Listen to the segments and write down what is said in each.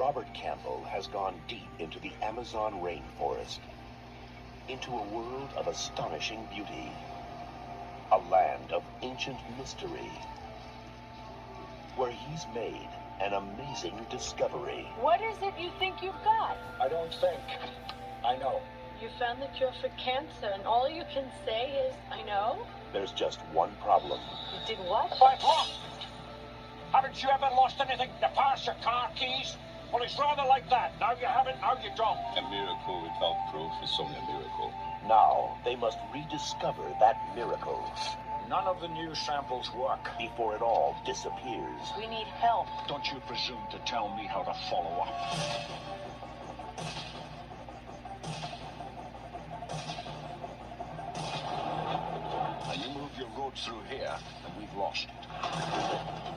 Robert Campbell has gone deep into the Amazon rainforest, into a world of astonishing beauty, a land of ancient mystery, where he's made an amazing discovery. What is it you think you've got? I don't think. I know. You found the cure for cancer, and all you can say is, I know? There's just one problem. You did what? I've lost. Haven't you ever lost anything? Your purse, your car keys? Well, it's rather like that. Now you have it, now you don't. A miracle without proof is only a miracle. Now they must rediscover that miracle None of the new samples work. before it all disappears. We need help. Don't you presume to tell me how to follow up. Now you move your road through here, and we've lost it.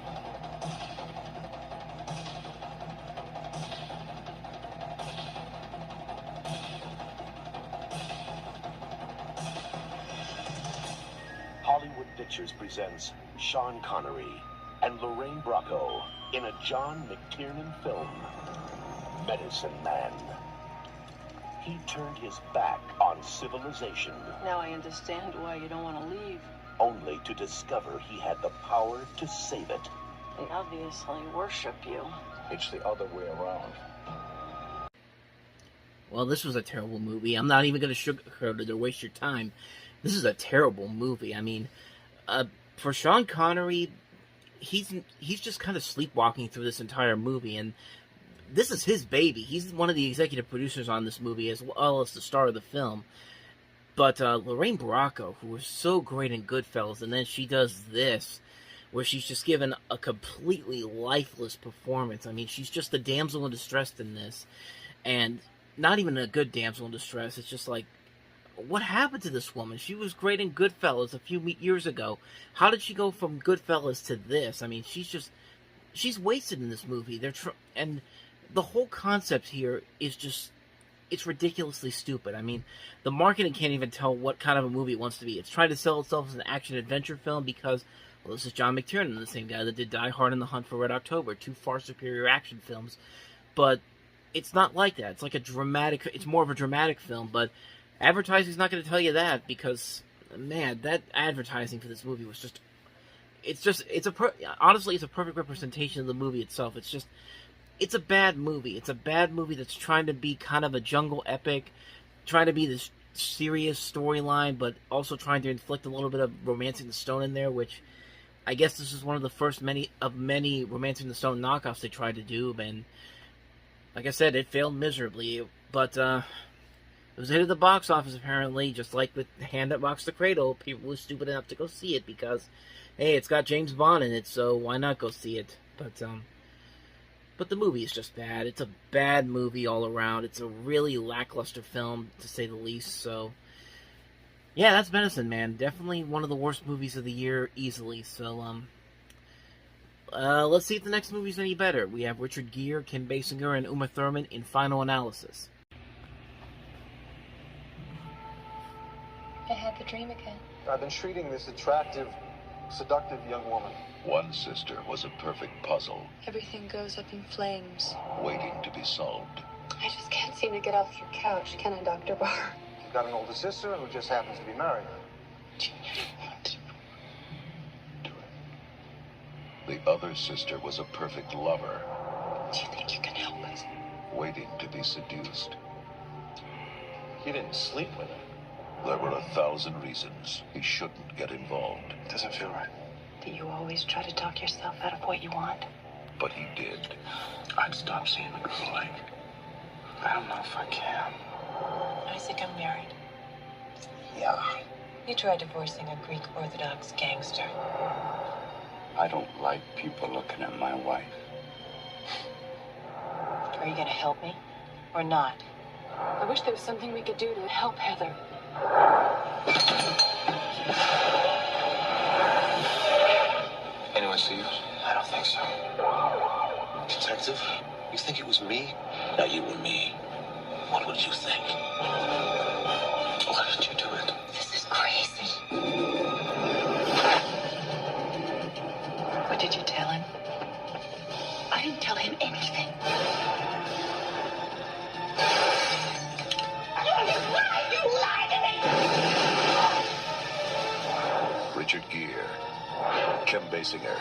Hollywood Pictures presents Sean Connery and Lorraine Bracco in a John McTiernan film, Medicine Man. He turned his back on civilization Now I understand why you don't want to leave. only to discover he had the power to save it. They obviously worship you. It's the other way around. Well, this was a terrible movie. I'm not even going to sugarcoat it or waste your time. This is a terrible movie. I mean, for Sean Connery, he's just kind of sleepwalking through this entire movie, and this is his baby. He's one of the executive producers on this movie, as well as the star of the film. But Lorraine Bracco, who was so great in Goodfellas, and then she does this, where she's just given a completely lifeless performance. I mean, she's just the damsel in distress in this, and not even a good damsel in distress. It's just like, what happened to this woman? She was great in Goodfellas a few years ago. How did she go from Goodfellas to this? I mean, she's wasted in this movie. And the whole concept here is just, it's ridiculously stupid. I mean, the marketing can't even tell what kind of a movie it wants to be. It's trying to sell itself as an action-adventure film because, well, this is John McTiernan, the same guy that did Die Hard and The Hunt for Red October, two far superior action films. But it's not like that. It's like it's more of a dramatic film, but advertising's not going to tell you that because, man, that advertising for this movie was just, honestly, it's a perfect representation of the movie itself. It's a bad movie. It's a bad movie that's trying to be kind of a jungle epic, trying to be this serious storyline, but also trying to inflict a little bit of Romancing the Stone in there, which I guess this is one of the first many Romancing the Stone knockoffs they tried to do, and like I said, it failed miserably, but it was a hit at the box office, apparently, just like with The Hand That Rocks the Cradle. People were stupid enough to go see it because, hey, it's got James Bond in it, so why not go see it? But the movie is just bad. It's a bad movie all around. It's a really lackluster film, to say the least, so yeah, that's Medicine Man. Definitely one of the worst movies of the year, easily, so, let's see if the next movie's any better. We have Richard Gere, Kim Basinger, and Uma Thurman in Final Analysis. I had the dream again. I've been treating this attractive, seductive young woman. One sister was a perfect puzzle, Everything goes up in flames. waiting to be solved. I just can't seem to get off your couch, can I, Dr. Barr? You've got an older sister who just happens to be married. Do it. The other sister was a perfect lover, Do you think you can help us? waiting to be seduced. You didn't sleep with her. There were 1,000 reasons he shouldn't get involved, It doesn't feel right. Do you always try to talk yourself out of what you want? but he did. I'd stop seeing the girl like. I don't know if I can. Isaac, I'm married. Yeah. You tried divorcing a Greek Orthodox gangster. I don't like people looking at my wife. Are you gonna help me? Or not? I wish there was something we could do to help Heather. Anyone see you? I don't think so. Detective? You think it was me? Now you and me, what would you think? Why did you do it? This is crazy. What did you tell him? I didn't tell him anything. Richard Gere, Kim Basinger,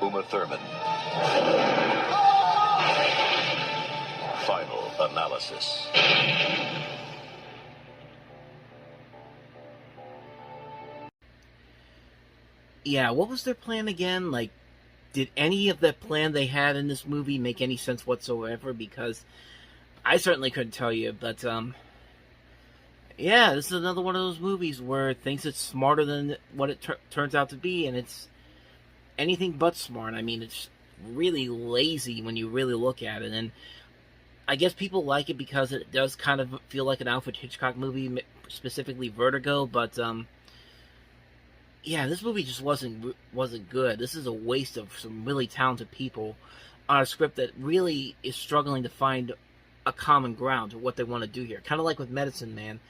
Uma Thurman. Final analysis. Yeah, what was their plan again? Like, did any of the plan they had in this movie make any sense whatsoever? Because I certainly couldn't tell you, but, yeah, this is another one of those movies where it thinks it's smarter than what it turns out to be, and it's anything but smart. I mean, it's really lazy when you really look at it, and I guess people like it because it does kind of feel like an Alfred Hitchcock movie, specifically Vertigo, but, yeah, this movie just wasn't good. This is a waste of some really talented people on a script that really is struggling to find a common ground to what they want to do here. Kind of like with Medicine Man.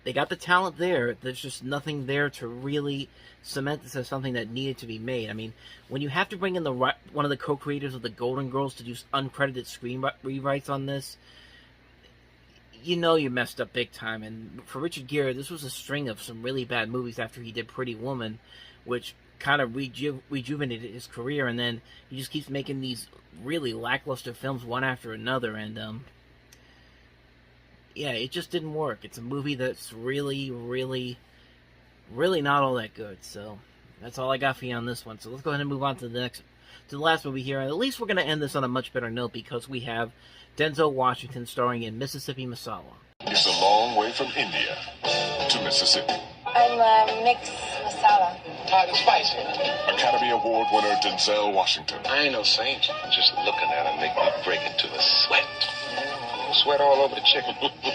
They got the talent there. There's just nothing there to really cement this as something that needed to be made. I mean, when you have to bring in one of the co-creators of the Golden Girls to do uncredited screen rewrites on this, you know you messed up big time. And for Richard Gere, this was a string of some really bad movies after he did Pretty Woman, which kind of rejuvenated his career, and then he just keeps making these really lackluster films one after another, and yeah, it just didn't work. It's a movie that's really, really, really not all that good. So that's all I got for you on this one. So let's go ahead and move on to the last movie here. And at least we're going to end this on a much better note because we have Denzel Washington starring in Mississippi Masala. It's a long way from India to Mississippi. I'm mixed masala. Hot and spicy. Academy Award winner Denzel Washington. I ain't no saint. Just looking at him make me break into a sweat. Sweat all over the chicken.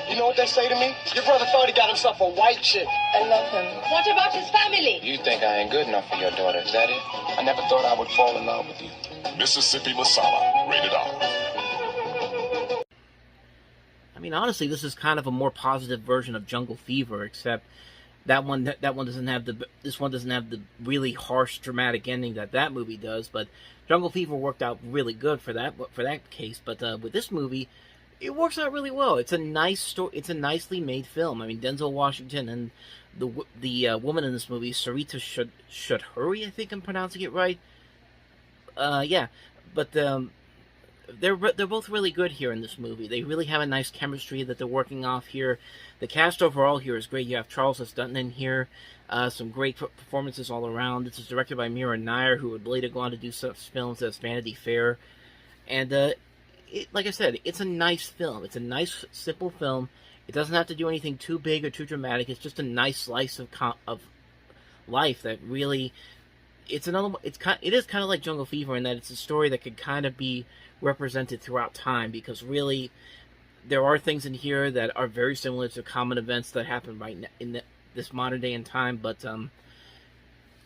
You know what they say to me? Your brother thought he got himself a white chick. I love him. What about his family? You think I ain't good enough for your daughter, is that it? I never thought I would fall in love with you. Mississippi Masala, rated R. I mean, honestly, this is kind of a more positive version of Jungle Fever, except this one doesn't have the really harsh, dramatic ending that movie does. But Jungle Fever worked out really good for that case. But with this movie, it works out really well. It's a nice story. It's a nicely made film. I mean, Denzel Washington and the woman in this movie, Sarita Choudhury, I think I'm pronouncing it right. Yeah, but they're both really good here in this movie. They really have a nice chemistry that they're working off here. The cast overall here is great. You have Charles S. Dutton in here. Some great performances all around. This is directed by Mira Nair, who would later go on to do such films as Vanity Fair. And like I said, it's a nice film. It's a nice, simple film. It doesn't have to do anything too big or too dramatic. It's just a nice slice of life that really... It is kind of like Jungle Fever in that it's a story that could kind of be represented throughout time, because really there are things in here that are very similar to common events that happen right in this modern day and time, but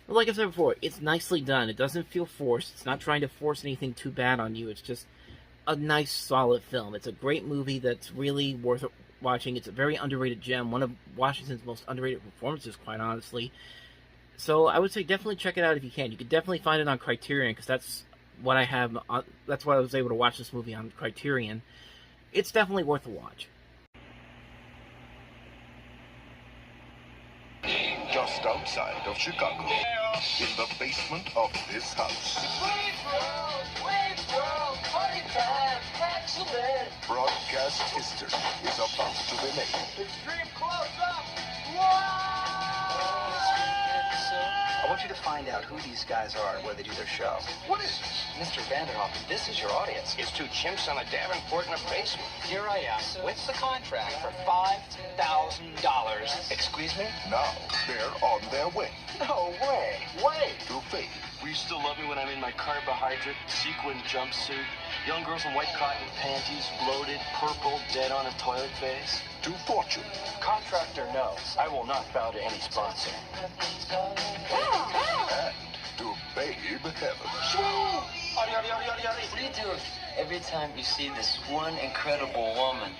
like I said before, it's nicely done. It doesn't feel forced. It's not trying to force anything too bad on you. It's just a nice, solid film. It's a great movie that's really worth watching. It's a very underrated gem, one of Washington's most underrated performances, quite honestly. So I would say definitely check it out if you can. You can definitely find it on Criterion, because that's what I have. That's why I was able to watch this movie on Criterion. It's definitely worth a watch. Just outside of Chicago, in the basement of this house, broadcast history is about to be made. Extreme close-up. I want you to find out who these guys are and where they do their show. What is Mr. Vanderhoff, this is your audience. It's two chimps on a Davenport in a basement. Here I am with the contract for $5,000. Excuse me? Now they're on their way No way. to fame, Will you still love me when I'm in my carbohydrate sequin jumpsuit? Young girls in white cotton panties, bloated, purple, dead on a toilet face? to fortune. Contractor, no. I will not bow to any sponsor. And to babe heaven. What do you do every time you see this one incredible woman?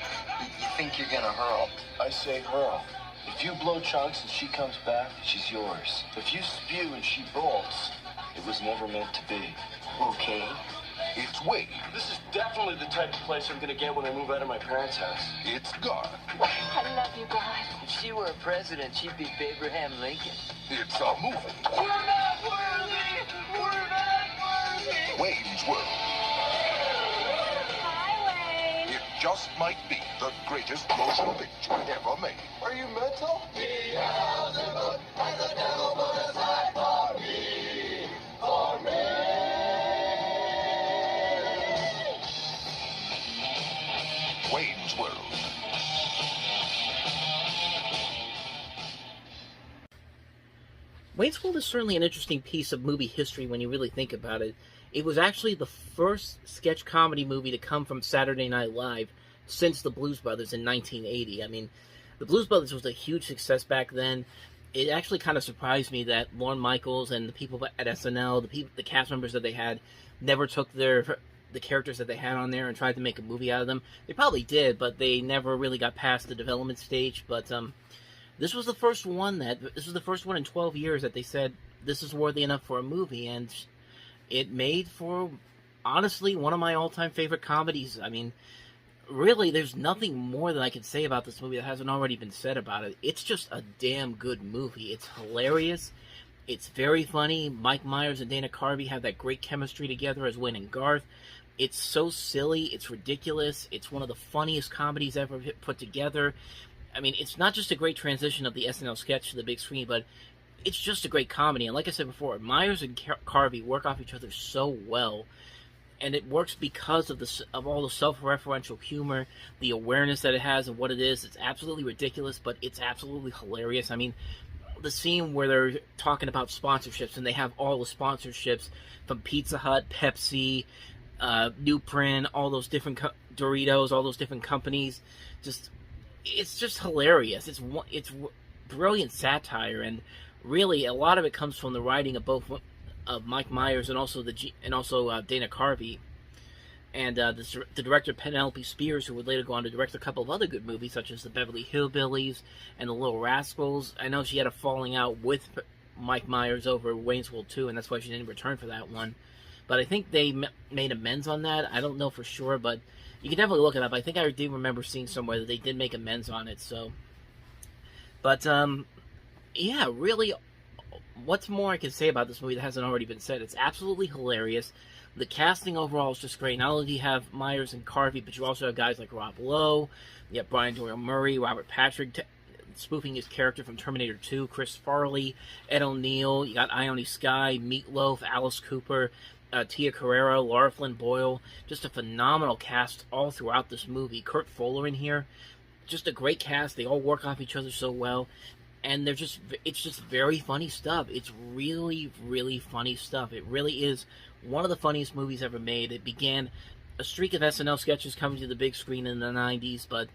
You think you're gonna hurl? I say hurl. If you blow chunks and she comes back, she's yours. If you spew and she bolts, it was never meant to be. Okay. It's Wade. This is definitely the type of place I'm gonna get when I move out of my parents' house. It's Garth. I love you, God. If she were a president, she'd be Abraham Lincoln. It's a movie. We're not worthy! We're not worthy! Wayne's World. Hi, Wayne. It just might be the greatest motion picture ever made. Are you mental? Wayne's World. Wayne's World is certainly an interesting piece of movie history when you really think about it. It was actually the first sketch comedy movie to come from Saturday Night Live since the Blues Brothers in 1980. I mean, the Blues Brothers was a huge success back then. It actually kind of surprised me that Lorne Michaels and the people at SNL, the cast members that they had, never took the characters that they had on there and tried to make a movie out of them. They probably did, but they never really got past the development stage. But this was the first one in 12 years that they said this is worthy enough for a movie, and it made for, honestly, one of my all-time favorite comedies. I mean, really, there's nothing more that I can say about this movie that hasn't already been said about it. It's just a damn good movie. It's hilarious. It's very funny. Mike Myers and Dana Carvey have that great chemistry together as Wayne and Garth. It's so silly. It's ridiculous. It's one of the funniest comedies ever put together. I mean, it's not just a great transition of the SNL sketch to the big screen, but it's just a great comedy. And like I said before, Myers and Carvey work off each other so well. And it works because of all the self-referential humor, the awareness that it has of what it is. It's absolutely ridiculous, but it's absolutely hilarious. I mean, the scene where they're talking about sponsorships, and they have all the sponsorships from Pizza Hut, Pepsi, Newprint, all those different Doritos, all those different companies. It's just hilarious. It's brilliant satire, and really a lot of it comes from the writing of both of Mike Myers and also Dana Carvey, and the director Penelope Spears, who would later go on to direct a couple of other good movies such as The Beverly Hillbillies and The Little Rascals. I know she had a falling out with Mike Myers over Wayne's World 2, and that's why she didn't return for that one. But I think they made amends on that. I don't know for sure, but you can definitely look it up. I think I do remember seeing somewhere that they did make amends on it. So, but yeah, really, what's more I can say about this movie that hasn't already been said? It's absolutely hilarious. The casting overall is just great. Not only do you have Myers and Carvey, but you also have guys like Rob Lowe. You have Brian Doyle Murray, Robert Patrick spoofing his character from Terminator 2, Chris Farley, Ed O'Neill. You got Ione Skye, Meatloaf, Alice Cooper, Tia Carrera, Laura Flynn Boyle. Just a phenomenal cast all throughout this movie. Kurt Fuller in here. Just a great cast. They all work off each other so well. And it's just very funny stuff. It's really, really funny stuff. It really is one of the funniest movies ever made. It began a streak of SNL sketches coming to the big screen in the 90s, but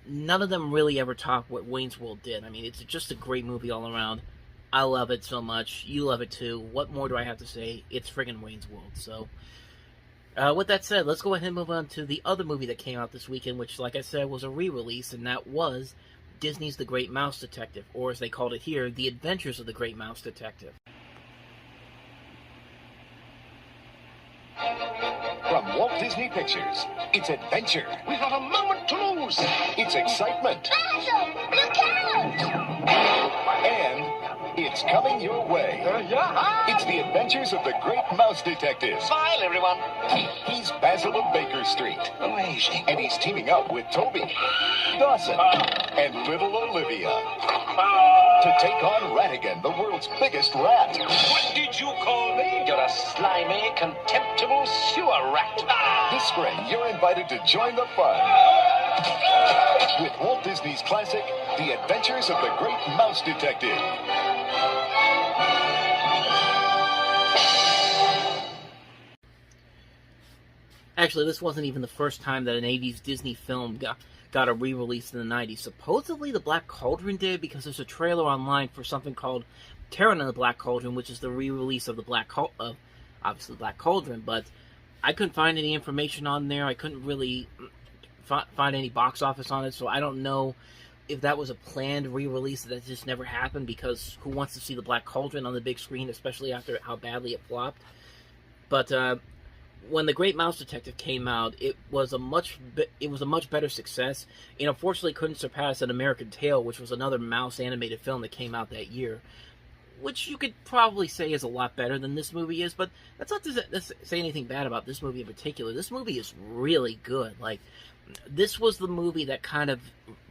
none of them really ever topped what Wayne's World did. I mean, it's just a great movie all around. I love it so much. You love it too. What more do I have to say? It's friggin' Wayne's World. So, with that said, let's go ahead and move on to the other movie that came out this weekend, which, like I said, was a re-release, and that was Disney's The Great Mouse Detective, or as they called it here, The Adventures of the Great Mouse Detective. From Walt Disney Pictures, it's adventure. We have a moment to lose. It's excitement. Lasso, look out! And it's coming your way. It's The Adventures of the Great Mouse Detective. Smile, everyone. He's Basil of Baker Street. Amazing. And he's teaming up with Toby, Dawson, and little Olivia to take on Ratigan, the world's biggest rat. What did you call me? You're a slimy, contemptible sewer rat. This spring, you're invited to join the fun with Walt Disney's classic, The Adventures of the Great Mouse Detective. Actually, this wasn't even the first time that an 80s Disney film got a re-release in the 90s. Supposedly, The Black Cauldron did, because there's a trailer online for something called Terror in the Black Cauldron, which is the re-release of obviously Black Cauldron, but I couldn't find any information on there. I couldn't really find any box office on it, so I don't know if that was a planned re-release that just never happened, because who wants to see The Black Cauldron on the big screen, especially after how badly it flopped. But when The Great Mouse Detective came out, it was a much better success. It unfortunately couldn't surpass An American Tail, which was another mouse animated film that came out that year, which you could probably say is a lot better than this movie is. But that's not to say anything bad about this movie in particular. This movie is really good. Like, this was the movie that kind of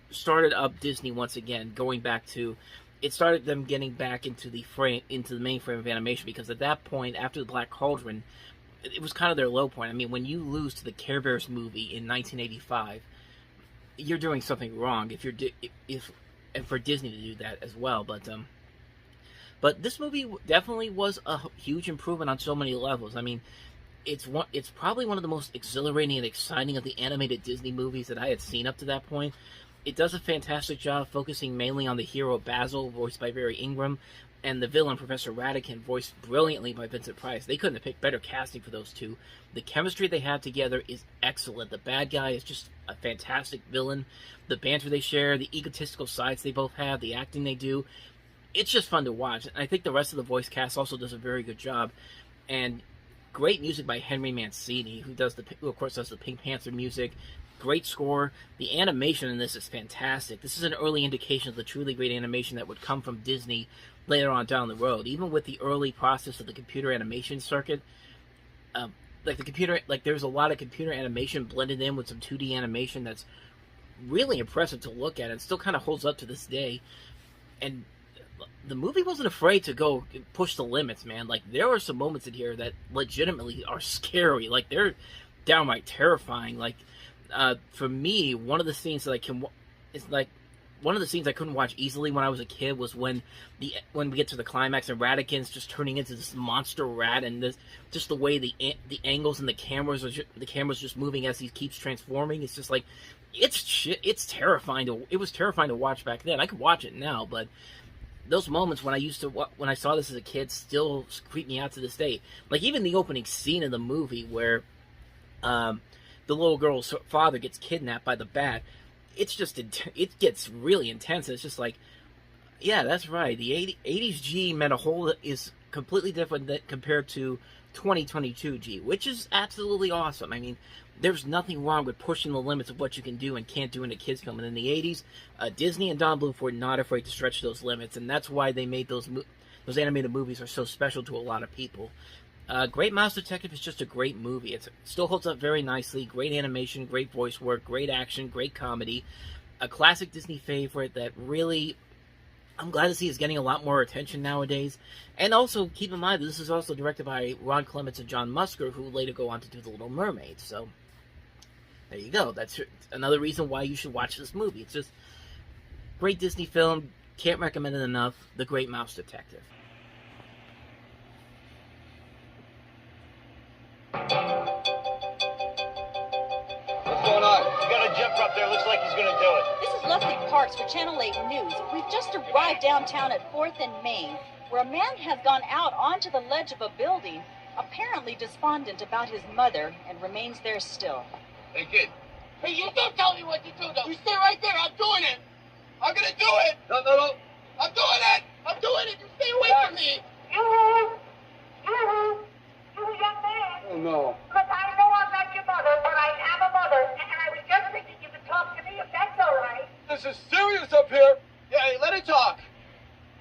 started up Disney once again, going back to. It started them getting back into the main frame of animation, because at that point, after the Black Cauldron, it was kind of their low point. I mean, when you lose to the Care Bears movie in 1985, you're doing something wrong. And for Disney to do that as well, but this movie definitely was a huge improvement on so many levels. I mean, it's probably one of the most exhilarating and exciting of the animated Disney movies that I had seen up to that point. It does a fantastic job focusing mainly on the hero Basil, voiced by Barry Ingram, and the villain, Professor Ratigan, voiced brilliantly by Vincent Price. They couldn't have picked better casting for those two. The chemistry they have together is excellent. The bad guy is just a fantastic villain. The banter they share, the egotistical sides they both have, the acting they do, it's just fun to watch. And I think the rest of the voice cast also does a very good job. And great music by Henry Mancini, who of course does the Pink Panther music. Great score. The animation in this is fantastic. This is an early indication of the truly great animation that would come from Disney later on down the road. Even with the early process of the computer animation circuit, there's a lot of computer animation blended in with some 2D animation that's really impressive to look at, and still kind of holds up to this day. And the movie wasn't afraid to go push the limits, man. Like, there are some moments in here that legitimately are scary. Like, they're downright terrifying. Like, for me, one of the scenes that one of the scenes I couldn't watch easily when I was a kid was when we get to the climax and Ratigan's just turning into this monster rat, and just the way the angles and the cameras just moving as he keeps transforming. It's just like, it's terrifying. It was terrifying to watch back then. I could watch it now, but those moments when I saw this as a kid still creep me out to this day. Like, even the opening scene of the movie where the little girl's father gets kidnapped by the bat. It gets really intense. It's just like, yeah, that's right. The 80s G is completely different compared to 2022 G, which is absolutely awesome. I mean, there's nothing wrong with pushing the limits of what you can do and can't do in a kids film. And in the 80s, Disney and Don Bluth were not afraid to stretch those limits, and that's why they made those animated movies are so special to a lot of people. Great Mouse Detective is just a great movie. It still holds up very nicely. Great animation, great voice work, great action, great comedy. A classic Disney favorite that really, I'm glad to see is getting a lot more attention nowadays. And also, keep in mind, this is also directed by Ron Clements and John Musker, who later go on to do The Little Mermaid. So, there you go. That's another reason why you should watch this movie. It's just great Disney film. Can't recommend it enough. The Great Mouse Detective. What's going on? You got a jumper up there. Looks like he's going to do it. This is Leslie Parks for Channel 8 News. We've just arrived downtown at 4th and Main, where a man has gone out onto the ledge of a building, apparently despondent about his mother, and remains there still. Hey, kid. Hey, you don't tell me what to do, though. You stay right there. I'm doing it. I'm going to do it. No. I'm doing it. I'm doing it. You stay away from me. You young man. Oh, no. Look, I know I'm not your mother, but I am a mother, and I was just thinking you could talk to me if that's all right. This is serious up here. Yeah, hey, let it talk.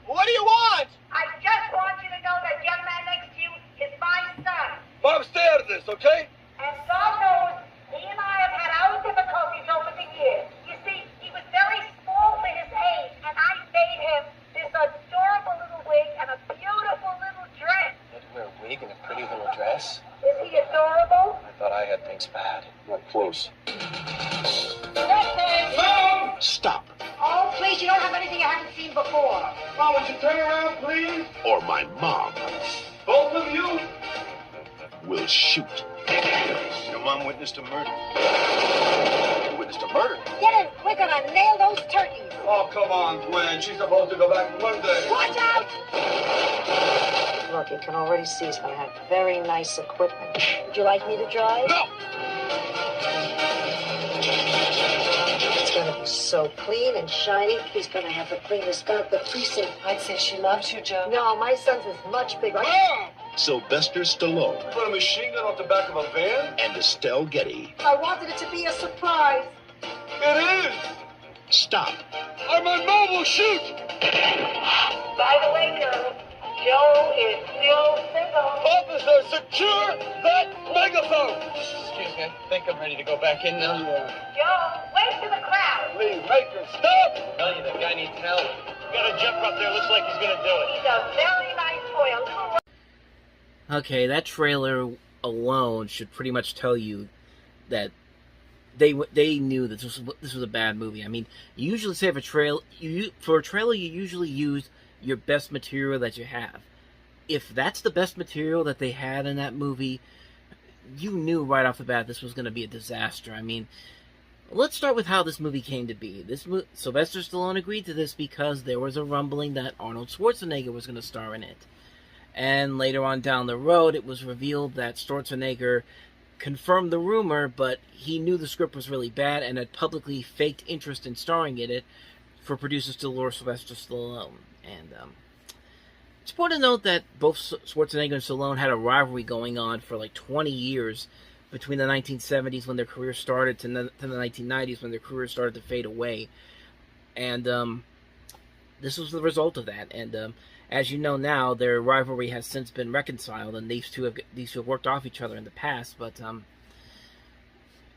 What do you want? I just want you to know that young man next to you is my son. Mom, stay out of this, okay? And God knows, he and I have had our difficulties over the years. You see, he was very small for his age, and I made him this adorable little wig and a beautiful little dress. You had to wear a wig and a pretty little dress? Is he adorable? I thought I had things bad. Not close. Mom! Stop. Oh, please, you don't have anything I haven't seen before. Mom, would you turn around, please? Or my mom Both of you? will shoot. Your mom witnessed a murder. Witnessed a murder. Get it! We're gonna nail those turkeys. Oh, come on, Gwen. She's supposed to go back Monday. Watch out! Look, you can already see he's going to have very nice equipment. Would you like me to drive? No! It's going to He's so clean and shiny. He's going to have the cleanest gun at the precinct. I'd say she loves you, Joe. No, my son's is much bigger. Sylvester Stallone. Put a machine gun off the back of a van? And Estelle Getty. I wanted it to be a surprise. It is! Stop. I'm on mobile, shoot! By the way, girls, Joe is still single. Officer, secure that megaphone! Excuse me, I think I'm ready to go back in now. Joe, wait to the crowd. Lee, Maker, stop! Tell you, the guy needs help. Got a jump up there, looks like he's gonna do it. He's a very nice boy, a little... Okay, that trailer alone should pretty much tell you that they knew that this was a bad movie. I mean, you usually say for a trailer you usually use your best material that you have. If that's the best material that they had in that movie, you knew right off the bat this was going to be a disaster. I mean, let's start with how this movie came to be. Sylvester Stallone agreed to this because there was a rumbling that Arnold Schwarzenegger was going to star in it. And later on down the road, it was revealed that Schwarzenegger confirmed the rumor, but he knew the script was really bad and had publicly faked interest in starring in it for producers to lure Sylvester Stallone. And it's important to note that both Schwarzenegger and Stallone had a rivalry going on for like 20 years between the 1970s when their career started to the 1990s when their career started to fade away. And this was the result of that. And as you know now, their rivalry has since been reconciled, and these two have worked off each other in the past. But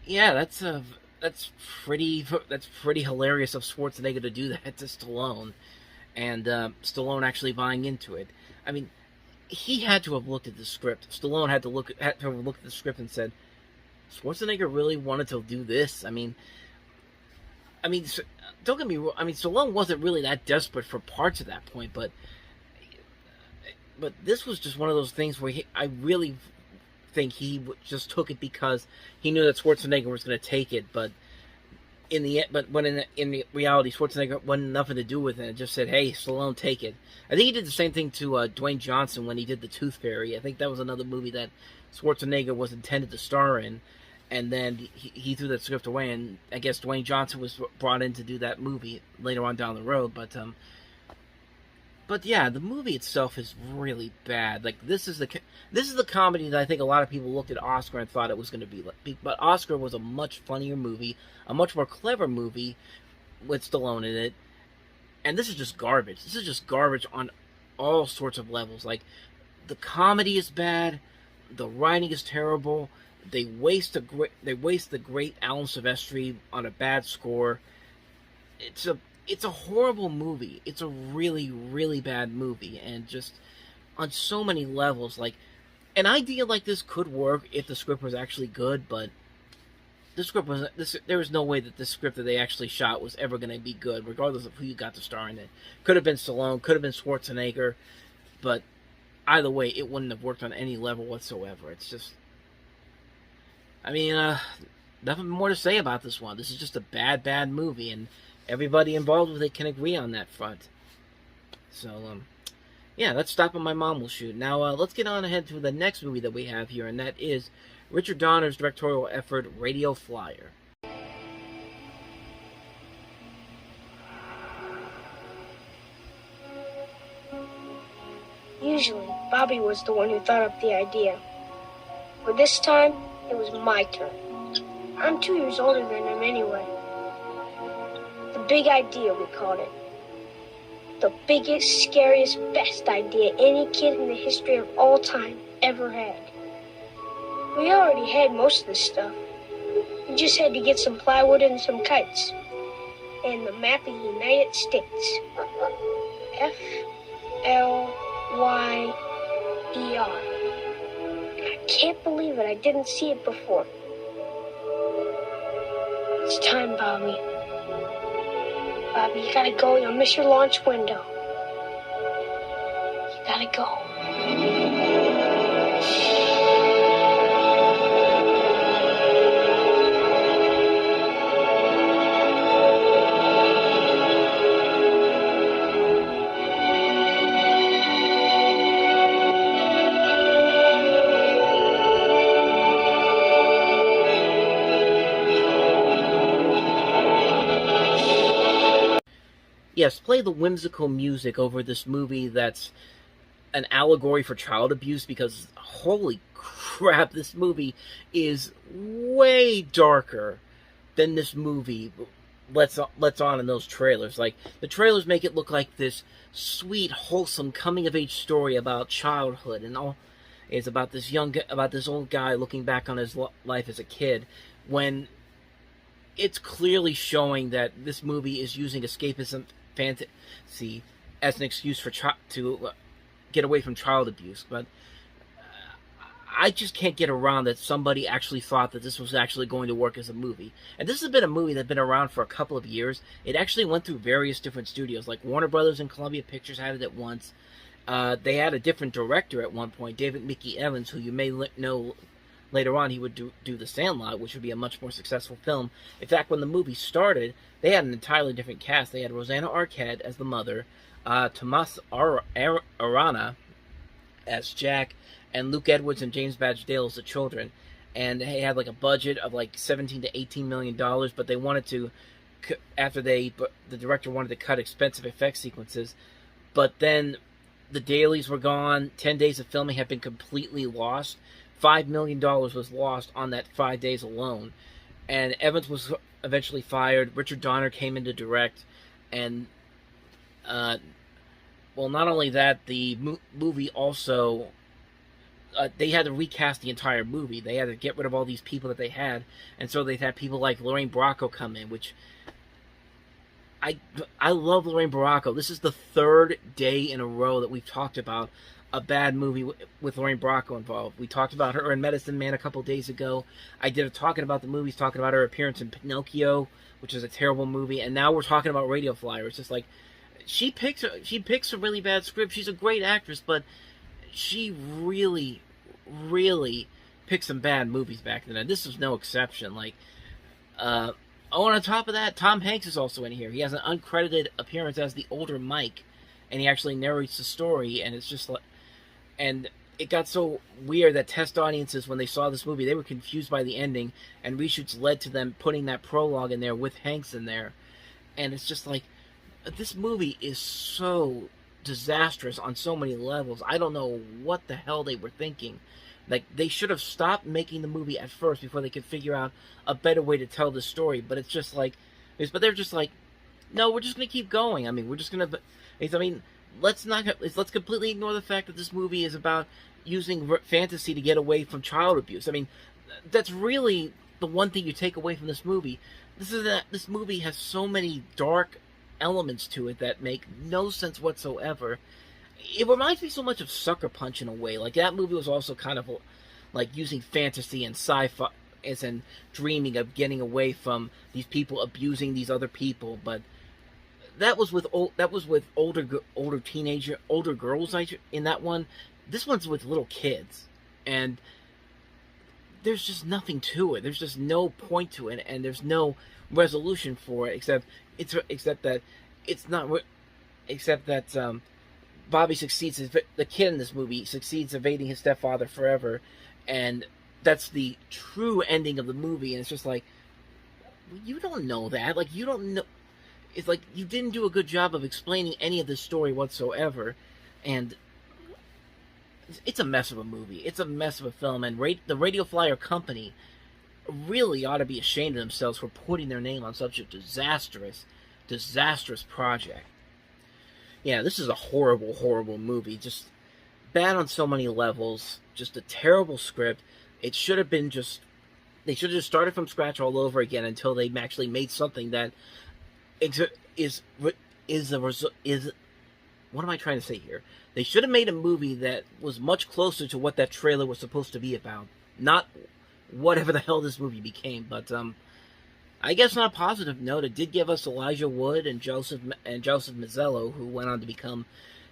yeah, that's pretty hilarious of Schwarzenegger to do that to Stallone, and Stallone actually buying into it. I mean, he had to have looked at the script. Stallone had to have looked at the script and said, Schwarzenegger really wanted to do this. I mean, don't get me wrong. I mean, Stallone wasn't really that desperate for parts at that point, but this was just one of those things where I really think he just took it because he knew that Schwarzenegger was going to take it. But in the reality, Schwarzenegger wanted nothing to do with it. And just said, "Hey, Stallone, take it." I think he did the same thing to Dwayne Johnson when he did The Tooth Fairy. I think that was another movie that Schwarzenegger was intended to star in, and then he threw that script away. And I guess Dwayne Johnson was brought in to do that movie later on down the road. But yeah, the movie itself is really bad. Like this is the comedy that I think a lot of people looked at Oscar and thought it was going to be like. But Oscar was a much funnier movie, a much more clever movie with Stallone in it. And this is just garbage. This is just garbage on all sorts of levels. Like the comedy is bad, the writing is terrible. They waste the great Alan Silvestri on a bad score. It's a horrible movie. It's a really, really bad movie, and just on so many levels. Like, an idea like this could work if the script was actually good, but the script was there was no way that the script that they actually shot was ever going to be good, regardless of who you got to star in it. Could have been Stallone, could have been Schwarzenegger, but either way, it wouldn't have worked on any level whatsoever. It's just, I mean, nothing more to say about this one. This is just a bad, bad movie, and everybody involved with it can agree on that front. So, yeah, let's stop on My Mom Will Shoot. Now, let's get on ahead to the next movie that we have here, and that is Richard Donner's directorial effort, Radio Flyer. Usually, Bobby was the one who thought up the idea. But this time, it was my turn. I'm 2 years older than him anyway. The big idea, we called it. The biggest, scariest, best idea any kid in the history of all time ever had. We already had most of the stuff. We just had to get some plywood and some kites. And the map of the United States. F-L-Y-E-R. I can't believe it. I didn't see it before. It's time, Bobby. Bobby, you gotta go. You'll miss your launch window. You gotta go. yes, play the whimsical music over this movie that's an allegory for child abuse, because holy crap, this movie is way darker than this movie lets on in those trailers. Like, the trailers make it look like this sweet, wholesome coming-of-age story about childhood, and all is about this old guy looking back on his life as a kid, when it's clearly showing that this movie is using escapism fantasy as an excuse for to get away from child abuse. But I just can't get around that somebody actually thought that this was actually going to work as a movie. And this has been a movie that's been around for a couple of years. It actually went through various different studios, like Warner Brothers and Columbia Pictures had it at once. They had a different director at one point, David Mickey Evans, who you may know later on he would do The Sandlot, which would be a much more successful film. In fact, when the movie started, they had an entirely different cast. They had Rosanna Arquette as the mother, Tomas Arana as Jack, and Luke Edwards and James Badge Dale as the children. And they had like a budget of like $17 to $18 million, but they wanted to, the director wanted to cut expensive effect sequences. But then the dailies were gone. 10 days of filming had been completely lost. $5 million was lost on that 5 days alone. And Evans was eventually fired. Richard Donner came in to direct. And, well, not only that, the movie also, they had to recast the entire movie. They had to get rid of all these people that they had. And so they had people like Lorraine Bracco come in, which I love Lorraine Bracco. This is the third day in a row that we've talked about a bad movie with Lorraine Bracco involved. We talked about her in Medicine Man a couple days ago. I did a talking about the movies, talking about her appearance in Pinocchio, which is a terrible movie, and now we're talking about Radio Flyer. It's just like, she picks a really bad script. She's a great actress, but she really, really picked some bad movies back then, and this is no exception. Like, oh, and on top of that, Tom Hanks is also in here. He has an uncredited appearance as the older Mike, and he actually narrates the story, and it's just like, and it got so weird that test audiences, when they saw this movie, they were confused by the ending, and reshoots led to them putting that prologue in there with Hanks in there. And it's just like, this movie is so disastrous on so many levels. I don't know what the hell they were thinking. Like, they should have stopped making the movie at first before they could figure out a better way to tell the story. But it's just like, but they're just like, no, we're just going to keep going. I mean, we're just going to, let's completely ignore the fact that this movie is about using fantasy to get away from child abuse. I mean, that's really the one thing you take away from this movie. This movie has so many dark elements to it that make no sense whatsoever. It reminds me so much of Sucker Punch in a way. Like, that movie was also kind of like using fantasy and sci-fi and dreaming of getting away from these people abusing these other people. But that was with older girls in that one. This one's with little kids, and there's just nothing to it. There's just no point to it, and there's no resolution for it except that Bobby succeeds. The kid in this movie succeeds evading his stepfather forever, and that's the true ending of the movie. And it's just like, you don't know that. Like, you don't know. It's like you didn't do a good job of explaining any of this story whatsoever, and it's a mess of a movie. It's a mess of a film, and the Radio Flyer company really ought to be ashamed of themselves for putting their name on such a disastrous project. Yeah, this is a horrible, horrible movie. Just bad on so many levels. Just a terrible script. It should have been just, they should have just started from scratch all over again until they actually made something that is what am I trying to say here? They should have made a movie that was much closer to what that trailer was supposed to be about, not whatever the hell this movie became. But I guess on a positive note, it did give us Elijah Wood and Joseph Mazzello, who went on to become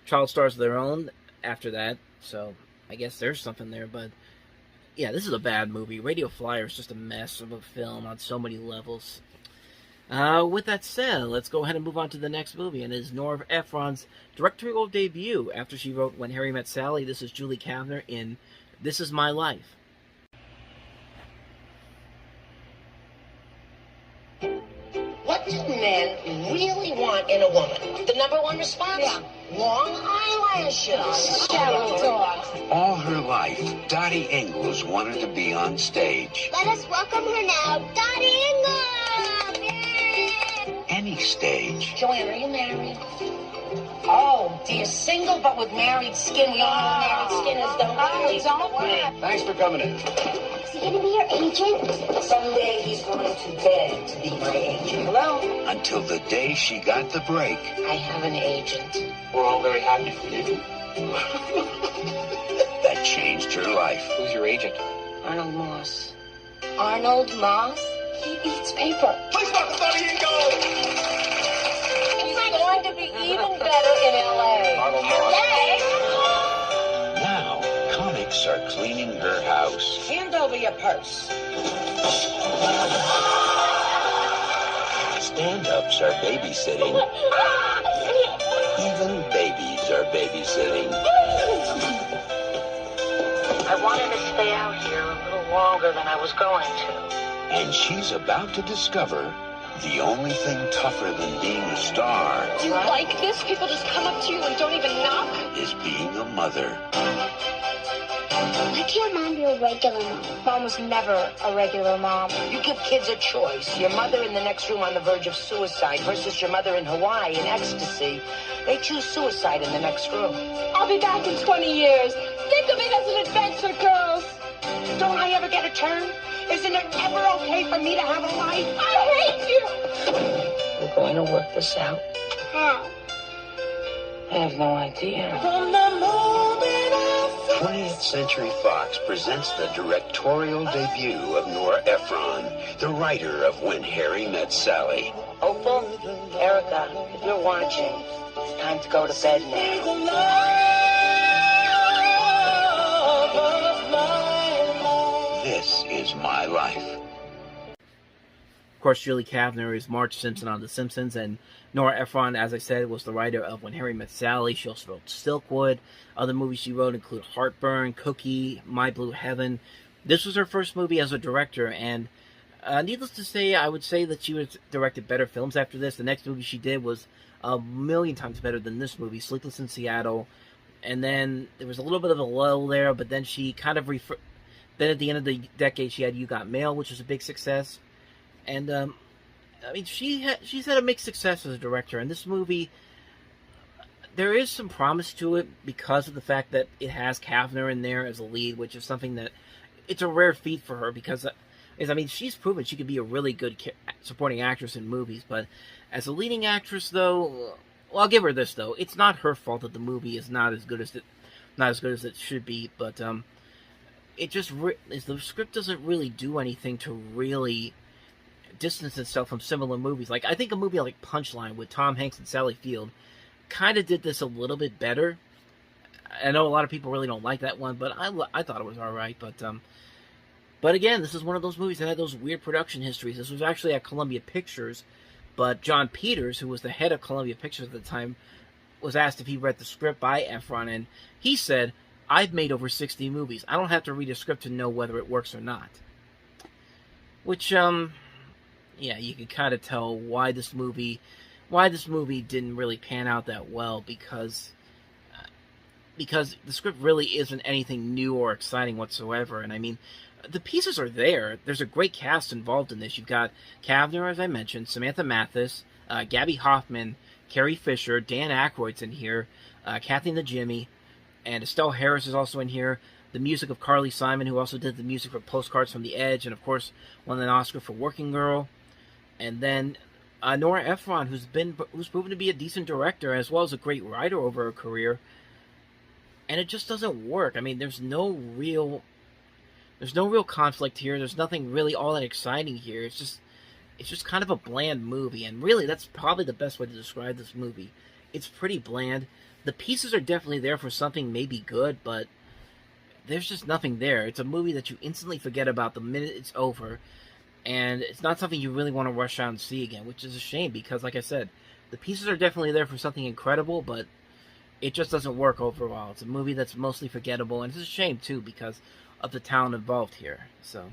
child stars of their own after that. So I guess there's something there. But yeah, this is a bad movie. Radio Flyer is just a mess of a film on so many levels. With that said, let's go ahead and move on to the next movie, and it is Nora Ephron's directorial debut after she wrote When Harry Met Sally. This is Julie Kavner in This Is My Life. What's your name? men really want in a woman? The number one response? Yeah. Long eyelashes. Shallow talk. All her life, Dottie Ingalls wanted to be on stage. Let us welcome her now, Dottie Ingalls! Yay! Any stage. Joanne, are you married? Oh, dear, single but with married skin. We all know what married skin is, don't we? Don't worry. Thanks for coming in. Is he going to be your agent? Someday he's going to beg to be my agent. Hello? Until the day she got the break. I have an agent. We're all very happy for you. That changed her life. Who's your agent? Arnold Moss. Arnold Moss? He eats paper. Please welcome Dottie Ingalls! He's going to be even better in L.A. Arnold Moss. Now, comics are cleaning her house. Hand over your purse. Stand-ups are babysitting. Even babies are babysitting. I wanted to stay out here a little longer than I was going to. And she's about to discover the only thing tougher than being a star Do you like this? People just come up to you and don't even knock? is being a mother. Why can't Mom be a regular mom? Mom was never a regular mom. You give kids a choice. Your mother in the next room on the verge of suicide versus your mother in Hawaii in ecstasy. They choose suicide in the next room. I'll be back in 20 years. Think of it as an adventure, girls. Don't I ever get a turn? Isn't it ever okay for me to have a life? I hate you. We're going to work this out. How? I have no idea. 20th Century Fox presents the directorial debut of Nora Ephron, the writer of When Harry Met Sally. Opal, Erica, if you're watching, it's time to go to bed now. This is my life. Of course, Julie Kavner is Marge Simpson on The Simpsons, and Nora Ephron, as I said, was the writer of When Harry Met Sally. She also wrote Silkwood. Other movies she wrote include Heartburn, Cookie, My Blue Heaven. This was her first movie as a director, and needless to say, I would say that she would have directed better films after this. The next movie she did was a million times better than this movie, Sleepless in Seattle. And then there was a little bit of a lull there, but then she kind of then at the end of the decade, she had You Got Mail, which was a big success. And, I mean, she's had a mixed success as a director. And this movie, there is some promise to it because of the fact that it has Kavner in there as a lead, which is something that, it's a rare feat for her because, I mean, she's proven she could be a really good supporting actress in movies. But as a leading actress, though, well, I'll give her this, though. It's not her fault that the movie is not as good as it should be. But, it just, the script doesn't really do anything to really distance itself from similar movies. Like, I think a movie like Punchline with Tom Hanks and Sally Field kind of did this a little bit better. I know a lot of people really don't like that one, but I thought it was alright. But again, this is one of those movies that had those weird production histories. This was actually at Columbia Pictures, but John Peters, who was the head of Columbia Pictures at the time, was asked if he read the script by Ephron, and he said, "I've made over 60 movies. I don't have to read a script to know whether it works or not." Which, yeah, you can kind of tell why this movie didn't really pan out that well, because the script really isn't anything new or exciting whatsoever. And I mean, the pieces are there. There's a great cast involved in this. You've got Kavner, as I mentioned, Samantha Mathis, Gabby Hoffman, Carrie Fisher, Dan Aykroyd's in here, Kathy Najimy, and Estelle Harris is also in here. The music of Carly Simon, who also did the music for Postcards from the Edge, and of course won an Oscar for Working Girl. And then Nora Ephron, who's proven to be a decent director as well as a great writer over her career. And it just doesn't work. I mean, there's no real conflict here. There's nothing really all that exciting here. It's just kind of a bland movie. And really, that's probably the best way to describe this movie. It's pretty bland. The pieces are definitely there for something maybe good, but there's just nothing there. It's a movie that you instantly forget about the minute it's over. And it's not something you really want to rush out and see again, which is a shame because, like I said, the pieces are definitely there for something incredible, but it just doesn't work overall. It's a movie that's mostly forgettable, and it's a shame, too, because of the talent involved here. So,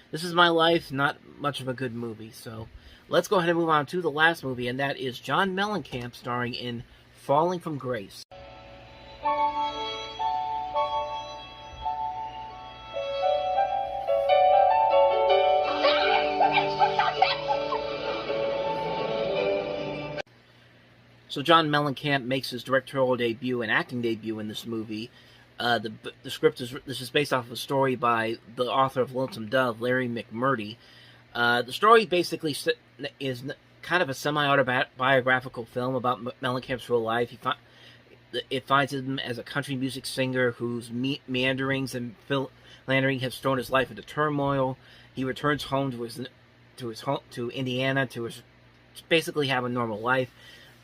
this is my life, not much of a good movie. So, let's go ahead and move on to the last movie, and that is John Mellencamp starring in Falling from Grace. So John Mellencamp makes his directorial debut and acting debut in this movie. The script is based off of a story by the author of Lonesome Dove, Larry McMurtry. The story basically is kind of a semi-autobiographical film about Mellencamp's real life. It finds him as a country music singer whose meanderings and philandering have thrown his life into turmoil. He returns home to Indiana to basically have a normal life.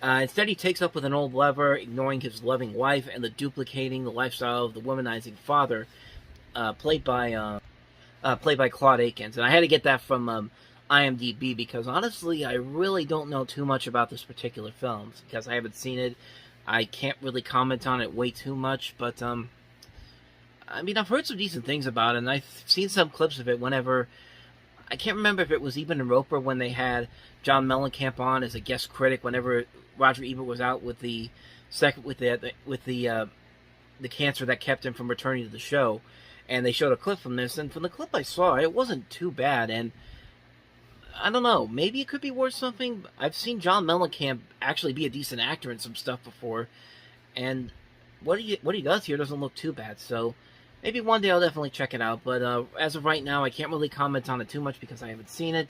Instead, he takes up with an old lover, ignoring his loving wife and duplicating the lifestyle of the womanizing father, played by Claude Akins. And I had to get that from IMDb because honestly, I really don't know too much about this particular film because I haven't seen it. I can't really comment on it way too much, but I mean, I've heard some decent things about it, and I've seen some clips of it whenever. I can't remember if it was even in Roper when they had John Mellencamp on as a guest critic whenever Roger Ebert was out with the cancer that kept him from returning to the show, and they showed a clip from this, and from the clip I saw, it wasn't too bad, and I don't know, maybe it could be worth something. I've seen John Mellencamp actually be a decent actor in some stuff before, and what he does here doesn't look too bad, so maybe one day I'll definitely check it out, but as of right now, I can't really comment on it too much because I haven't seen it,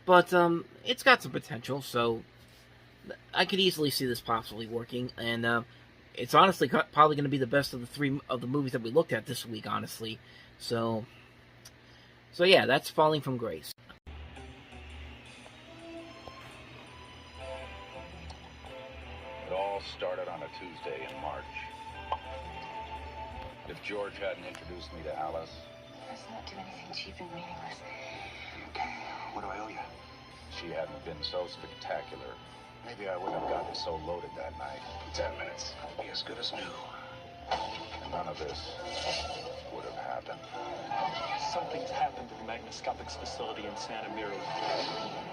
but it's got some potential, so I could easily see this possibly working, and it's honestly probably going to be the best of the three of the movies that we looked at this week, honestly. So yeah, that's Falling from Grace. It all started on a Tuesday in March. If George hadn't introduced me to Alice... Let's not do anything cheap and meaningless. What do I owe you? She hadn't been so spectacular. Maybe I wouldn't have gotten so loaded that night. 10 minutes. I'll be as good as new. And none of this would have happened. Something's happened to the Magnascopics facility in Santa Mira.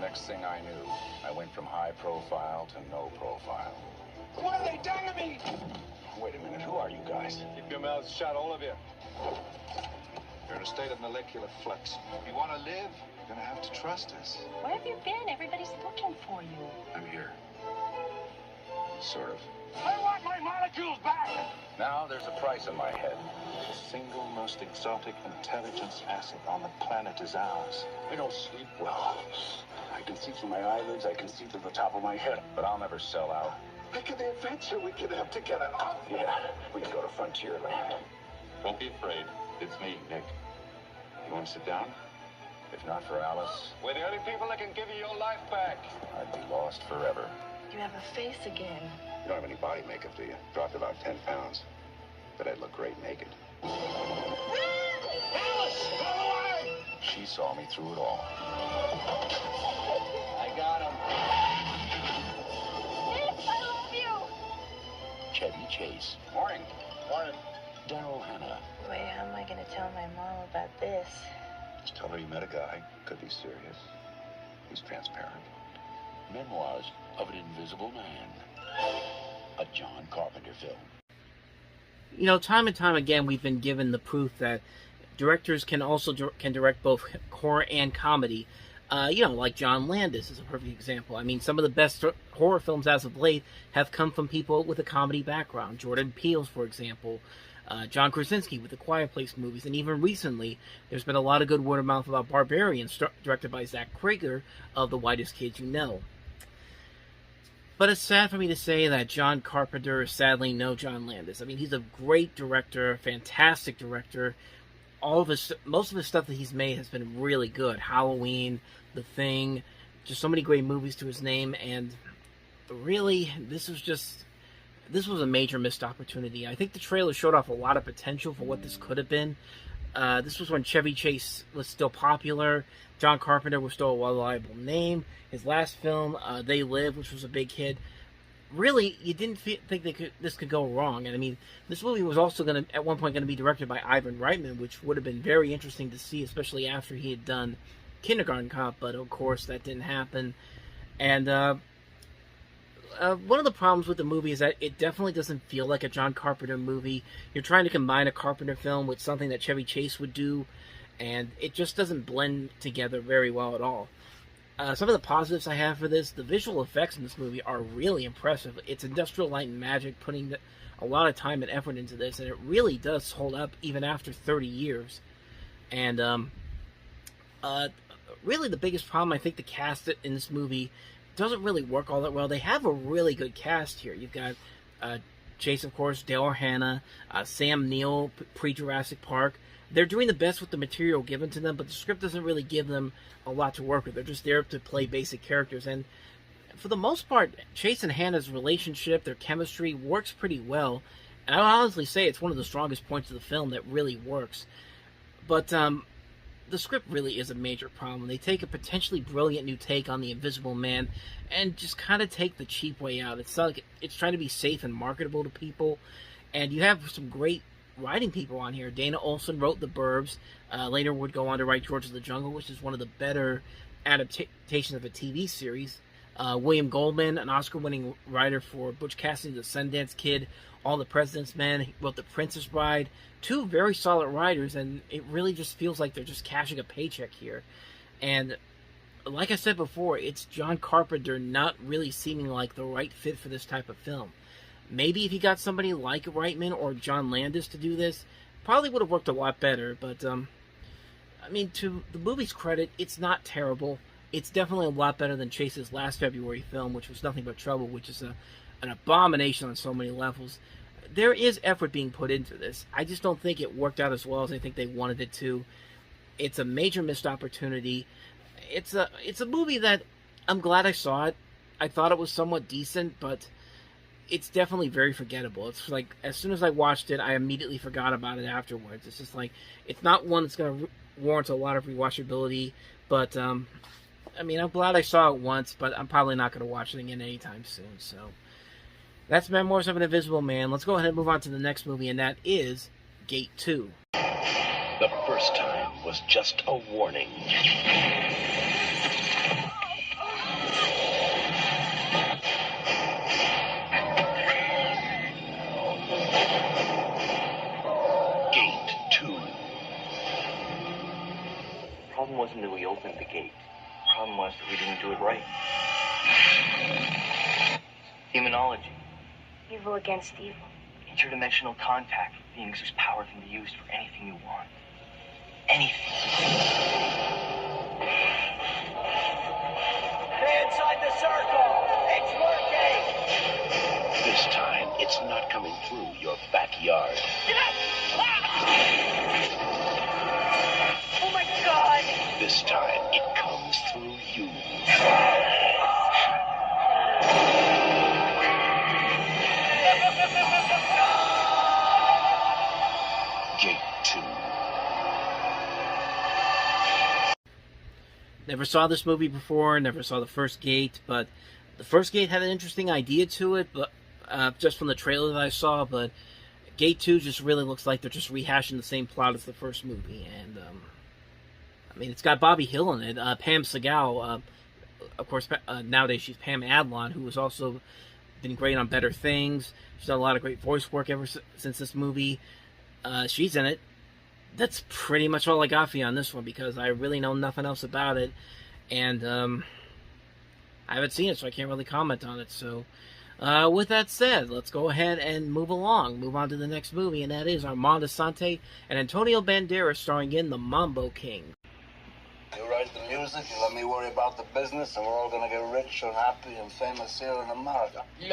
Next thing I knew, I went from high profile to no profile. What have they done to me? Wait a minute, who are you guys? Keep your mouths shut, all of you. You're in a state of molecular flux. If you want to live, you're going to have to trust us. Where have you been? Everybody's looking for you. I'm here. Sort of. I want my molecules back! Now there's a price on my head. The single most exotic intelligence asset on the planet is ours. I don't sleep well. I can see through my eyelids, I can see through the top of my head. But I'll never sell out. Think of the adventure we could have together. Oh. Yeah, we can go to Frontierland. Don't be afraid. It's me, Nick. You want to sit down? If not for Alice, We're the only people that can give you your life back. I'd be lost forever. You have a face again. You don't have any body makeup, do you? Dropped about 10 pounds. But I'd look great naked. Alice, go away! She saw me through it all. I got him. Nick, I love you! Chevy Chase. Morning. Morning. Daryl Hannah. Wait, how am I going to tell my mom about this? Just tell her you met a guy. Could be serious. He's transparent. Memoirs of an Invisible Man. A John Carpenter film. You know, time and time again, we've been given the proof that directors can also direct both horror and comedy. Like John Landis is a perfect example. I mean, some of the best horror films as of late have come from people with a comedy background. Jordan Peele, for example. John Krasinski with the Quiet Place movies. And even recently, there's been a lot of good word of mouth about Barbarian, directed by Zach Krager of The Whitest Kids You Know. But it's sad for me to say that John Carpenter is sadly no John Landis. I mean, he's a great director, fantastic director. Most of his stuff that he's made has been really good. Halloween, The Thing, just so many great movies to his name. And really, this was a major missed opportunity. I think the trailer showed off a lot of potential for what this could have been. This was when Chevy Chase was still popular. John Carpenter was still a reliable name. His last film, They Live, which was a big hit. Really, you didn't think this could go wrong. And I mean, this movie was also at one point going to be directed by Ivan Reitman, which would have been very interesting to see, especially after he had done Kindergarten Cop, but of course that didn't happen. And one of the problems with the movie is that it definitely doesn't feel like a John Carpenter movie. You're trying to combine a Carpenter film with something that Chevy Chase would do, and it just doesn't blend together very well at all. Some of the positives I have for this, the visual effects in this movie are really impressive. It's Industrial Light and Magic putting a lot of time and effort into this, and it really does hold up even after 30 years. And really the biggest problem, I think the cast in this movie doesn't really work all that well. They have a really good cast here. You've got Chase, of course, Dale Hannah, Sam Neill, pre-Jurassic Park. They're doing the best with the material given to them, but the script doesn't really give them a lot to work with. They're just there to play basic characters. And for the most part, Chase and Hannah's relationship, their chemistry, works pretty well. And I would honestly say it's one of the strongest points of the film that really works. But the script really is a major problem. They take a potentially brilliant new take on the Invisible Man and just kind of take the cheap way out. It's not like it's trying to be safe and marketable to people. And you have some great writing people on here. Dana Olson wrote The Burbs. Later would go on to write George of the Jungle, which is one of the better adaptations of a TV series. William Goldman, an Oscar-winning writer for Butch Cassidy, The Sundance Kid, All the President's Men. He wrote The Princess Bride. Two very solid writers, and it really just feels like they're just cashing a paycheck here. And like I said before, it's John Carpenter not really seeming like the right fit for this type of film. Maybe if he got somebody like Reitman or John Landis to do this, probably would have worked a lot better. But, I mean, to the movie's credit, it's not terrible. It's definitely a lot better than Chase's last February film, which was Nothing But Trouble, which is an abomination on so many levels. There is effort being put into this. I just don't think it worked out as well as I think they wanted it to. It's a major missed opportunity. It's a movie that I'm glad I saw it. I thought it was somewhat decent, but it's definitely very forgettable. It's like, as soon as I watched it, I immediately forgot about it afterwards. It's just like, it's not one that's going to warrant a lot of rewatchability, but, I mean, I'm glad I saw it once, but I'm probably not going to watch it again anytime soon, so. That's Memoirs of an Invisible Man. Let's go ahead and move on to the next movie, and that is Gate 2. The first time was just a warning. Gate 2. The problem wasn't that we opened the gate. The problem was that we didn't do it right. Demonology. Evil against evil. Interdimensional contact with beings whose power can be used for anything you want. Anything. Stay inside the circle! It's working! This time, it's not coming through your backyard. Oh my God! This time, it comes through you. Gate 2. Never saw this movie before, never saw the first Gate, but the first Gate had an interesting idea to it, but just from the trailer that I saw, but Gate 2 just really looks like they're just rehashing the same plot as the first movie, and, I mean, it's got Bobby Hill in it, Pam Segal, of course, nowadays she's Pam Adlon, who has also been great on Better Things. She's done a lot of great voice work ever since this movie. She's in it. That's pretty much all I got for you on this one, because I really know nothing else about it, and I haven't seen it, so I can't really comment on it. So, with that said, let's go ahead and move on to the next movie, and that is Armand Assante and Antonio Banderas starring in The Mambo King. You write the music, you let me worry about the business, and we're all gonna get rich and happy and famous here in America. In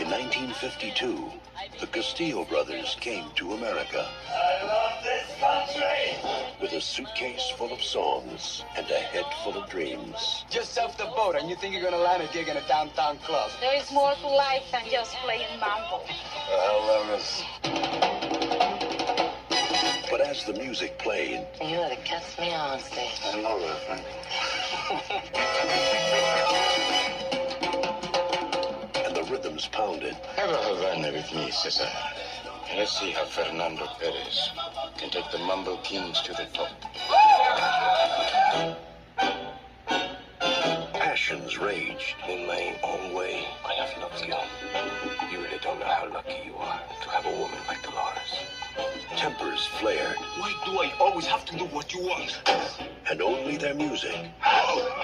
1952, the Castillo brothers came to America. I love this country! With a suitcase full of songs and a head full of dreams. Just surf the boat and you think you're gonna land a gig in a downtown club. There is more to life than just playing mambo. Well, there is. But as the music played, You ought to kiss me on stage. I know that, Frank. and the rhythms pounded, Have a Havana with me, Cesar. Let's see how Fernando Perez can take the Mambo Kings to the top. Passions raged in my own way. I have loved you. You really don't know how lucky you are to have a woman like Dolores. Tempers flared. Why do I always have to do what you want? And only their music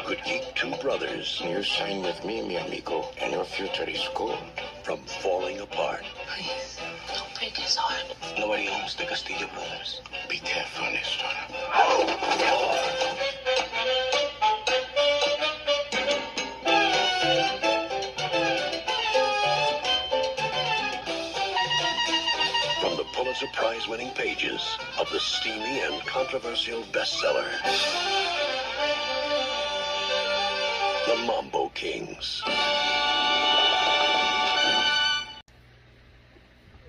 could keep two brothers. You sign with me, mi amigo, and your future is gold. From falling apart. Please, don't break his heart. Nobody owns the Castillo brothers. Be careful, Nestor. From the Pulitzer Prize-winning pages of the steamy and controversial bestseller, The Mambo Kings.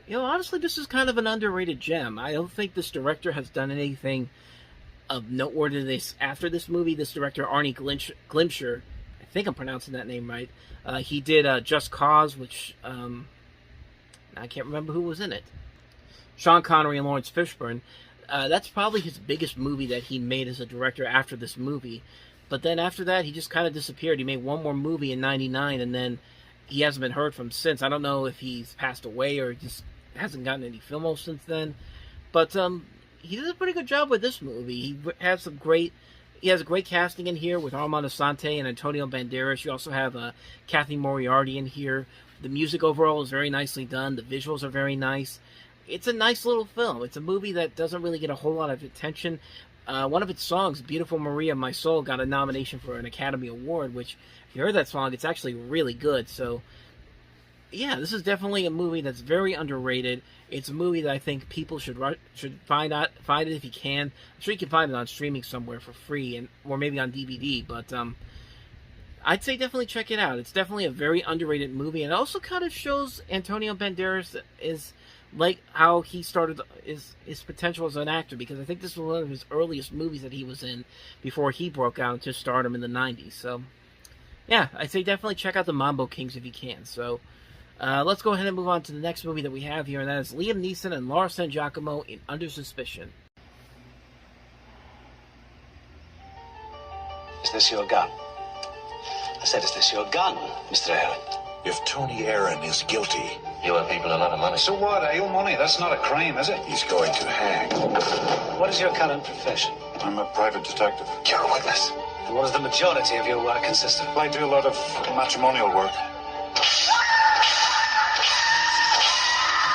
You know, honestly, this is kind of an underrated gem. I don't think this director has done anything of noteworthy after this movie. This director, Arnie Glimcher, I think I'm pronouncing that name right. He did Just Cause, which I can't remember who was in it. Sean Connery and Lawrence Fishburne. That's probably his biggest movie that he made as a director after this movie. But then after that, he just kind of disappeared. He made one more movie in '99, and then he hasn't been heard from since. I don't know if he's passed away or just hasn't gotten any filmos since then. But he did a pretty good job with this movie. He has a great casting in here with Armand Assante and Antonio Banderas. You also have Kathy Moriarty in here. The music overall is very nicely done. The visuals are very nice. It's a nice little film. It's a movie that doesn't really get a whole lot of attention. One of its songs, Beautiful Maria, My Soul, got a nomination for an Academy Award, which, if you heard that song, it's actually really good. So, yeah, this is definitely a movie that's very underrated. It's a movie that I think people should find it if you can. I'm sure you can find it on streaming somewhere for free, or maybe on DVD, but I'd say definitely check it out. It's definitely a very underrated movie, and it also kind of shows Antonio Banderas is like how he started his potential as an actor, because I think this was one of his earliest movies that he was in before he broke out into stardom in the 90s. So, yeah, I'd say definitely check out the Mambo Kings if you can. So, let's go ahead and move on to the next movie that we have here, and that is Liam Neeson and Laura San Giacomo in Under Suspicion. Is this your gun? I said, is this your gun, Mr. Aaron? If Tony Aaron is guilty, you owe people a lot of money. So what? I owe money. That's not a crime, is it? He's going to hang. What is your current profession? I'm a private detective. You're a witness. And what does the majority of your work consist of? I do a lot of matrimonial work.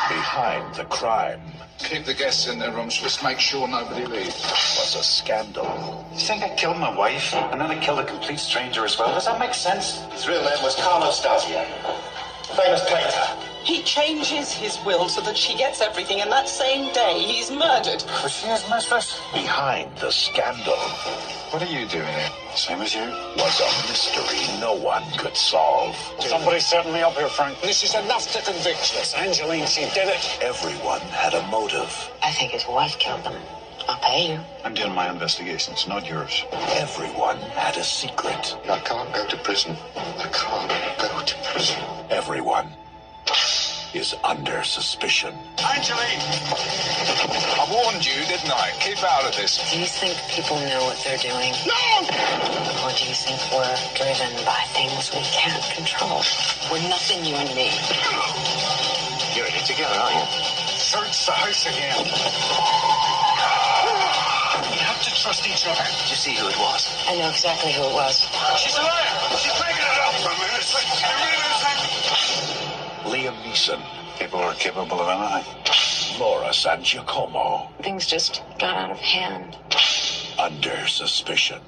Behind the crime Keep the guests in their rooms. Just make sure nobody leaves. was a scandal. You think I killed my wife, and then I killed a complete stranger as well? Does that make sense? His real name was Carlos Stasia, famous painter. He changes his will so that she gets everything, and that same day he's murdered. Was she his mistress? Behind the scandal What are you doing here? Same as you? was a mystery no one could solve. Somebody's certainly up here, Frank. This is enough to convict us. Angeline, she did it. Everyone had a motive. I think his wife killed them. I'll pay you. I'm doing my investigations, not yours. Everyone had a secret. I can't go to prison. I can't go to prison. Everyone is under suspicion. Angeline! I warned you, didn't I? Keep out of this. Do you think people know what they're doing? No! Or do you think we're driven by things we can't control? We're nothing, you and me. You're in it together, aren't you? Search the house again. You have to trust each other. Did you see who it was? I know exactly who it was. She's a liar! She's making it up! Liam Neeson. People are capable of anything. Laura San Giacomo. Things just got out of hand. Under suspicion.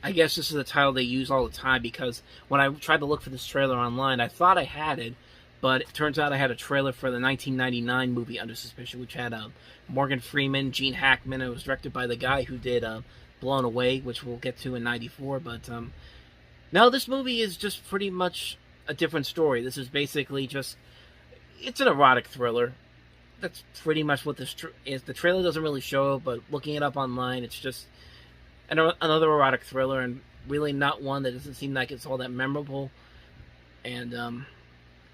I guess this is the title they use all the time, because when I tried to look for this trailer online, I thought I had it, but it turns out I had a trailer for the 1999 movie Under Suspicion, which had Morgan Freeman, Gene Hackman. It was directed by the guy who did Blown Away, which we'll get to in '94. But no, this movie is just pretty much a different story. This is basically just, it's an erotic thriller. That's pretty much what this is. The trailer doesn't really show, but looking it up online, it's just another erotic thriller, and really not one that doesn't seem like it's all that memorable. And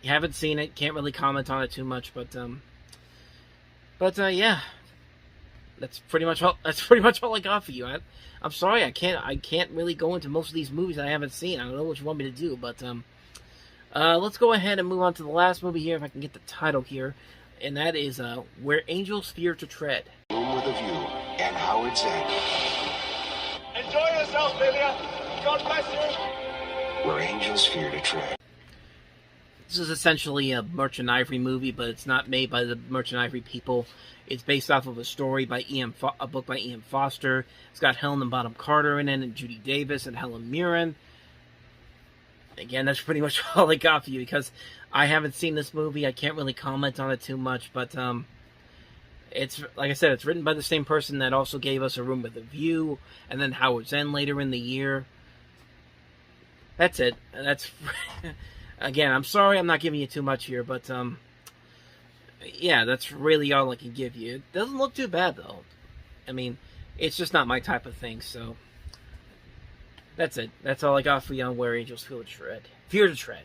Haven't seen it. Can't really comment on it too much, but yeah. That's pretty much all I got for you. I'm sorry, I can't really go into most of these movies I haven't seen. I don't know what you want me to do, but let's go ahead and move on to the last movie here, if I can get the title here, and that is Where Angels Fear to Tread. Room with a View and Howard Zinn. Enjoy yourself, Lilia. God bless you. Where Angels Fear to Tread. This is essentially a Merchant Ivory movie, but it's not made by the Merchant Ivory people. It's based off of a story by a book by Ian Foster. It's got Helen Bonham Carter in it, and Judy Davis, and Helen Mirren. Again, that's pretty much all I got for you, because I haven't seen this movie. I can't really comment on it too much, but it's, like I said, it's written by the same person that also gave us A Room with a View, and then Howard Zinn later in the year. That's it. That's again, I'm sorry I'm not giving you too much here, but yeah, that's really all I can give you. It doesn't look too bad, though. I mean, it's just not my type of thing, so that's it. That's all I got for you on Where Angels Fear to Tread.